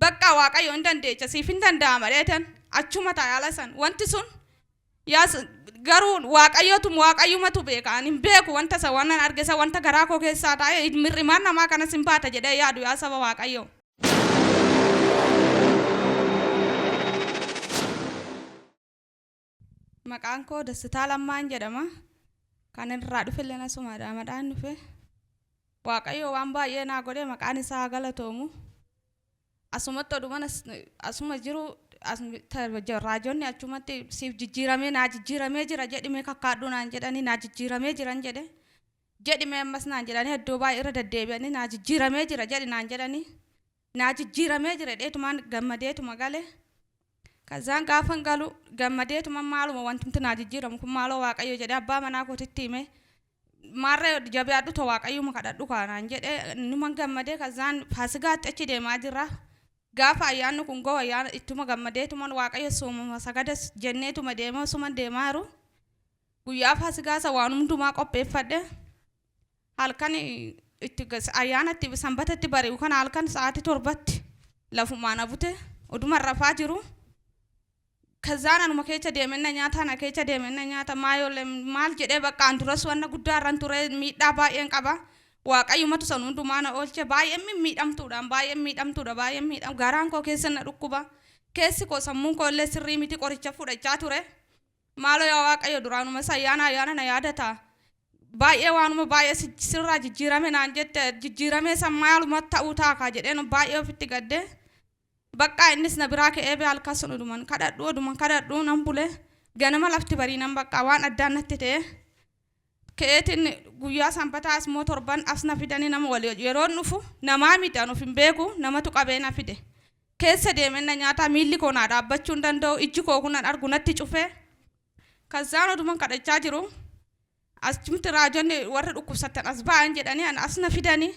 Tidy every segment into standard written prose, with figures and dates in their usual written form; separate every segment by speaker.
Speaker 1: bakka waaqayyo hin dandeecha siif hin danda'ama dheetan achuma taa'ala san wanti sun yaas garuu waaqayyumatu beeka ani hin beeku wanta isa waan arge isa wanta garaa koo keessaa taa'e mirrimaan namaa kana sin baata jedhee yaadu yaa saba waaqayyo. Maqaan koo Dassitaa Lammaan jedhama. Kan irraa dhufe illee nasumaadha madhaan dhufe. Waaqayyo waan baay'ee naa godhe maqaan isaa galatoomu. Asumatti oduman asuma jiru raajonni achumatti siif jijjiiramee naa jijjiiramee jira jedhime kakkaadhu naan jedhanii naa jijjiiramee jiran jedhe. Jedhime ammas naan jedhanii iddoo baay'ee irra deddeebi'anii naa jijjiiramee jira jedhi naan jedhanii. Naa jijjiiramee jira dheetumaan gammadeetuma galee. Kazaan gaafan galu gammadeetuma maaluma wanti naa jijjiiramu kun maaloo waaqayyo jedhe abbaa manaa kootitti hime. Marre jabeadhu to waaqayyuma kadhadhu kaanaan jedhe numan gammadee kazaan faasigaatti achi deemaa jirra. Gaafa ayyaanni kun goo ayyaana ittuma gammadeetuman waaqayyo soomama sagadas jenneetuma deemaa suman deemaa jiru. Guyyaa faasigaasa waan hundumaa qopheeffadhe. Halkan itti ayyaanatti sanbatatti bari'u kana halkan sa'aatii 7tti lafumaan abute oduma rafaa jiru. Kazaan anuma keessa deemenna nyaata na keessa deemenna nyaata maayolle maal jedhee bakka anduras wanna guddaarran ture miidhaa baay'een qaba. Waaqayyumatu san hundumaa na oolche baay'een miidhamtuudhaan baay'een miidham garaan koo keessa na dhukkuba. Keessi koo sammuun koo illee sirrii miti qoricha fudhachaa ture. Maaloo yaa waaqayyo duraanuma ayyaana na yaadata. Baay'ee waanuma baay'ee sirraa jijjiirame naan jette jijjiirame san maaluma ta'uu taakaa jedheen baay'ee ofitti gaddee. Bakka innis na biraa ka'ee be halkasun oduman kadhadhu nan bule ganama lafti bariinan bakka waan addaan natti ta'e ka'eetiin guyyaa sanbataas moo torban as na fidanii nama walii yeroon dhufu namaa midhaan of hin beeku namatu qabee na fide keessa deemenna nyaata miilli koo naa dhaabbachuu hin danda'u ijji koo kun argu natti cufee kazaan oduman kadhachaa jiru achumti raajonni warri dhukkubsattan as ba'an jedhanii as na fidanii.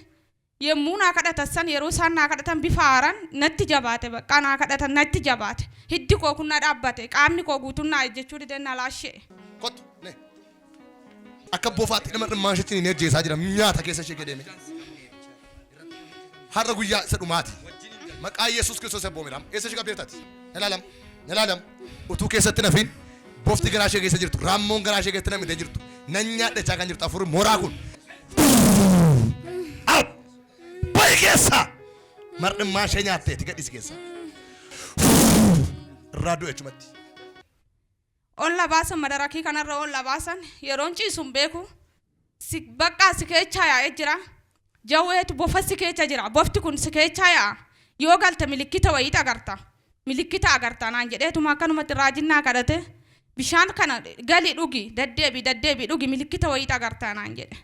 Speaker 1: Yemmuu naa kadhatan san yeroo isaan naa kadhatan bifa haaraan natti jabaate bakka naa kadhatan natti jabaate hiddi koo kun na dhaabbate qaamni koo guutuun naa ejjechuu dideen na laashee.
Speaker 2: Kottu ne akka boofaatti nama dhimmaashitti hin ejjeesaa jira nyaata keessa ishee gedeeme. Har'a guyyaa isa dhumaati. Maqaa Yesuus Kiristoos eebboomedha. Eessa ishee qabdeertaati? Ilaalam utuu keessatti nafiin boofti garaa ishee keessa jirtu raammoon garaa ishee keessatti namni jirtu nan nyaadhachaa kan jirtu afur mooraa kun. Keessa mardhimmaa ishee nyaatteeti gadhiisi keessa irraa du'e achumatti.
Speaker 1: Olla baasan madarakii kanarra olla baasan yeroon ciisuun beeku bakka si keechaa yaa'ee jira jawweetu bofa si keecha jira bofti kun si keechaa yaa'a yoo galte milikkita wayiita agarta naan jedheetuma akkanumatti raajinnaa kadhate bishaan kana gali dhugi daddeebi dhugi milikkita wayiita agarta naan jedhe.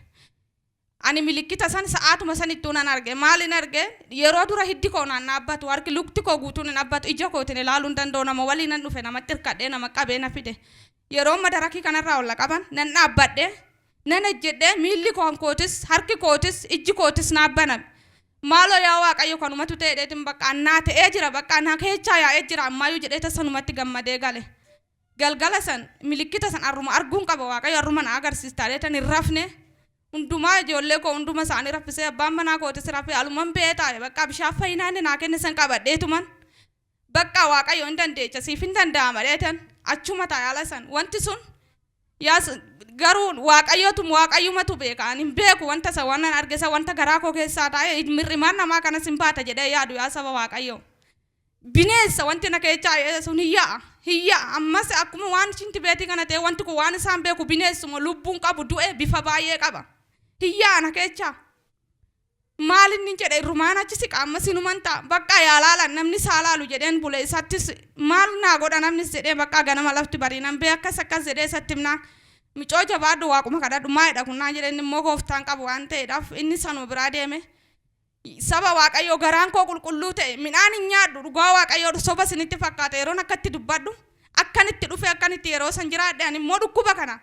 Speaker 1: Ani milikkita san sa'aatuma sanittuu nan arge maalin arge yeroo dura hiddi koo naan dhaabbatu harki lukti koo guutuun hin dhaabbatu ija kootiin ilaaluu hin danda'u nama waliin nan dhufe namatti hirkadhee nama qabee na fide yeroo madarakii kanarraa olla qaban nan dhaabbadhee nan ejjedhee miilli kootis harki kootis ijji kootis naabbaname maaloo yaa waaqayyo kanumatu ta'eedheetiin bakka annaa ta'ee jira bakka annaa keechaa yaa'ee jira ammayyuu jedhee tasanumatti gammadee gale galgala san milikkita san arguun qaba waaqayyo arruma na agarsiistaadeetan hin rafne. Hundumaa ijoollee koo hunduma isaanii raffisee abbaan manaa kootis raffee aluman beetaa bakka bishaan fayyinaanne naa kenne san qabadheetuman bakka waaqayyo hin dandeecha siif hin danda'ama dheetan achuma taa'ala san wanti sun yaas garuu waaqayyumatu beeka ani hin beeku wanta isa waan arge isa wanta garaa koo keessaa taa'e mirrimaan namaa kana sin baata jedhee yaadu yaa saba waaqayyo bineessa wanti na keechaa sun hiyyaa ammas akkuma waan shinti beetii kana ta'e wanti kun waan isaan beeku bineessuma lubbuun qabu du'e bifa baay'ee qaba. Hiyyaa na keechaa maalin ni jedhe irrumaan achi siqa amma sinuman ta'a bakka yaalaalan namni saalaalu jedheen bule isattis maal naa godha namnis jedhee bakka ganama lafti bariinan bee akkas jedhee isatti himnaan micoo jabaadhu waaquma kadhadhu maayidha kunnaan jedheen immoo gooftaan qabu waan ta'eedhaaf inni sanuma biraa deeme. Saba waaqayyo garaan koo qulqulluu ta'e midhaan hin nyaadhu dhugaa waaqayyo soba sinitti fakkaata yeroon akkatti dubbadhu akkanitti dhufe akkanitti yeroo san jiraadhe ani immoo dhukkuba kana.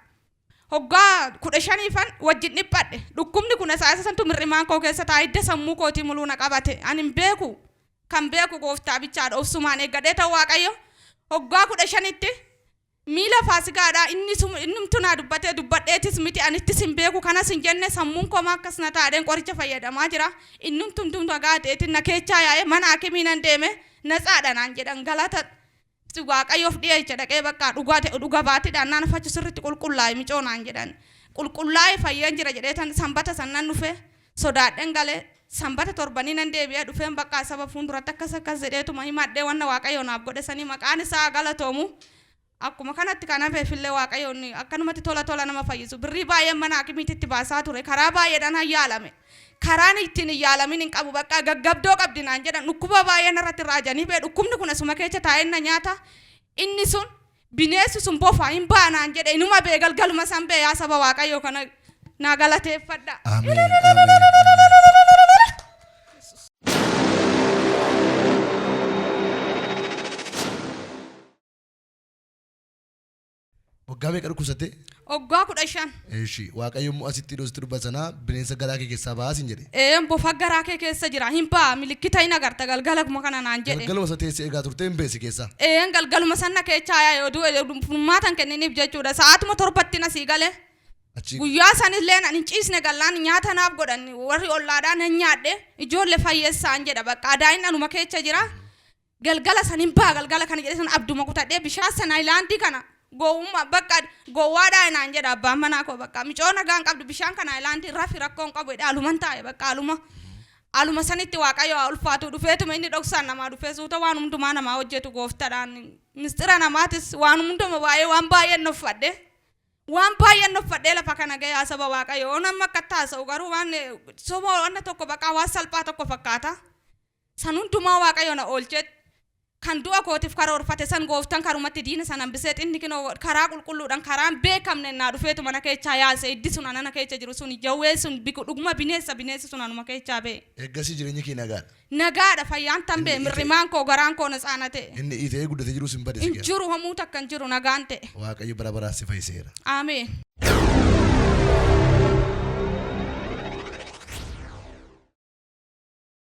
Speaker 1: Hoggaa 15 wajjin dhiphadhe dhukkubni kun isaa santu mirrimaan koo keessa taa'ee hidda sammuu kootii muluu na qabate ani hin beeku kan beeku gooftaa bichaadha obsumaan eeggadhee ta'u waaqayyo hoggaa 15tti miila faasigaadhaa innumtu naa dubbadheetis miti anittis hin beeku kanas hin jenne sammuun koo akkas na taa'een qoricha fayyadamaa jira innumtu nagaa ta'eetiin na keechaa yaa'ee mana hakimii nan deeme natsaadha naan jedhan galata waaqayyoof dhiyeecha dhaqee bakka dhuga baatiidhaan naan fachu sirriitti qulqullaa'e micoo naan jedhan qulqullaa'e fayyaan jira jedhee tan sanbata sannan dhufe sodaadhen galee sanbata torbanii nan deebi'ee dhufeen bakka saba fuulduratti akkas jedheetuma himadhee wanna waaqayyoo naaf godhe sanii maqaan isaa galatoomu akkuma kanatti kana beefillee waaqayyoon akkanumatti tola nama fayyisu birrii baay'een mana hakimiitti baasaa ture karaa baay'eedhaan hayyaalame karaan ittiin yaalamin hin qabu bakka gaggabdoo qabdi naan jedhan dhukkuba baay'een irratti raajanii bee dhukkubni kun asuma keessa taa'een na nyaata inni sun bineensi sun bofa hin baanaan jedhe inuma bee galgaluma san bee yaa saba waaqayyoo kana naa galateeffadha.
Speaker 2: Waggaa meeqa dhukkubsatte?
Speaker 1: Waggaa 15.
Speaker 2: Eeshi waaqayyo immoo asitti dhoosti dubbatanaa bineensa garaa kee keessaa baasin jedhe.
Speaker 1: Bofa garaa kee keessa jira hin baa milikkita hin agarta galgaluma kana naan jedhe.
Speaker 2: Galgaluma isa teessee eegaa turte hin beesi keessa.
Speaker 1: Galgaluma sanna keechaa yoo furmaatan kenniniif jechuudha sa'aatuma torbatti na sii galee. Guyyaa sanillee nan hin ciisne gallaan nyaata naaf godhan warri ollaadhaan hin nyaadhe ijoollee fayyeessaan jedha bakka adaayin anuma keessa jira galgala san hin baa galgala kana jedhe san abduma kutadhee bishaan sana haayilaandii kana. Gowwummaa bakka gowwaadhaa naan jedha abbaan manaa koo bakka micoo nagaan qabdu bishaan kana haayilaandii rafi rakkoon qabu jedhe aluman taa'e bakka aluma sanitti waaqayyo ulfaatu dhufeetuma inni dhoksaan namaa dhufee suuta waan hundumaa namaa hojjetu gooftadhaan mistira namaatis waan hunduma waan baay'een nuffadhee lafa kana ga'ee saba waaqayyo nama akka taasa'u garuu waan soba waan tokko bakka waan salphaa tokko fakkaata san hundumaa waaqayyo na oolchetti. Kan du'a kootiif karoorfate san gooftan karumatti diina san hambisee xinni kinoo karaa qulqulluudhaan karaan beekamne naa dhufeetu mana keechaa yaase iddi sun anana keessa jiru sun jawwee sun dhuguma bineensi sun anuma keechaa bee.
Speaker 2: Eeggasii jireenyi kee nagaadha.
Speaker 1: Nagaadha fayyaan tan bee mirrimaan koo garaan koo na tsaana ta'e.
Speaker 2: Inni itee guddate jiru sin badee.
Speaker 1: Hin jiru homuu takka hin jiru nagaan ta'e.
Speaker 2: Waaqayyo bara baraas si fayyiseera.
Speaker 1: Ameen.